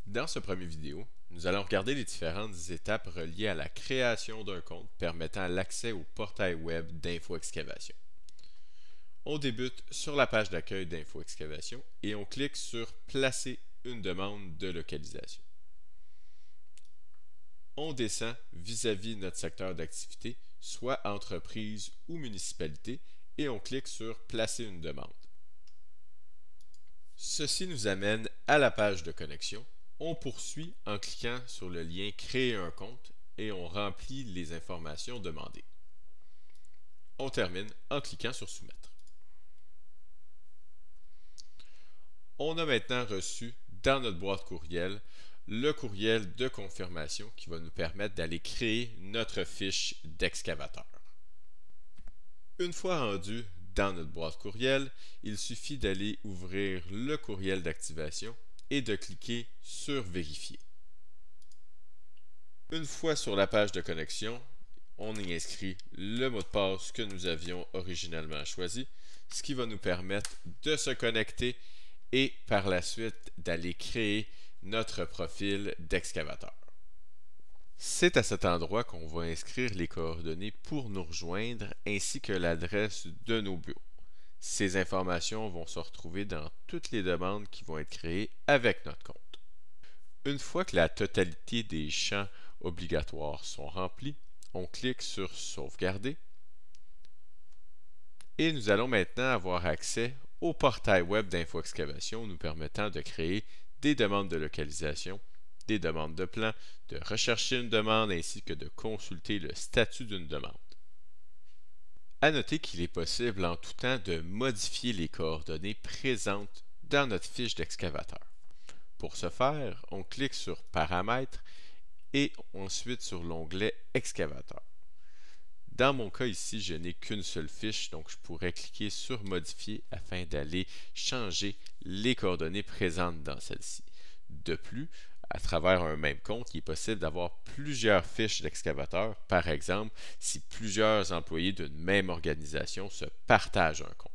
Dans ce premier vidéo, nous allons regarder les différentes étapes reliées à la création d'un compte permettant l'accès au portail web d'Info Excavation. On débute sur la page d'accueil d'Info Excavation et on clique sur Placer une demande de localisation. On descend vis-à-vis notre secteur d'activité, soit entreprise ou municipalité, et on clique sur Placer une demande. Ceci nous amène à la page de connexion. On poursuit en cliquant sur le lien Créer un compte et on remplit les informations demandées. On termine en cliquant sur Soumettre. On a maintenant reçu dans notre boîte courriel le courriel de confirmation qui va nous permettre d'aller créer notre fiche d'excavateur. Une fois rendu dans notre boîte courriel, il suffit d'aller ouvrir le courriel d'activation et de cliquer sur Vérifier. Une fois sur la page de connexion, on y inscrit le mot de passe que nous avions originalement choisi, ce qui va nous permettre de se connecter et par la suite d'aller créer notre profil d'excavateur. C'est à cet endroit qu'on va inscrire les coordonnées pour nous rejoindre ainsi que l'adresse de nos bureaux. Ces informations vont se retrouver dans toutes les demandes qui vont être créées avec notre compte. Une fois que la totalité des champs obligatoires sont remplis, on clique sur Sauvegarder et nous allons maintenant avoir accès au portail web d'Info Excavation nous permettant de créer des demandes de localisation, des demandes de plan, de rechercher une demande ainsi que de consulter le statut d'une demande. À noter qu'il est possible en tout temps de modifier les coordonnées présentes dans notre fiche d'excavateur. Pour ce faire, on clique sur Paramètres et ensuite sur l'onglet Excavateur. Dans mon cas ici, je n'ai qu'une seule fiche, donc je pourrais cliquer sur Modifier afin d'aller changer les coordonnées présentes dans celle-ci. De plus, à travers un même compte, il est possible d'avoir plusieurs fiches d'excavateur, par exemple si plusieurs employés d'une même organisation se partagent un compte.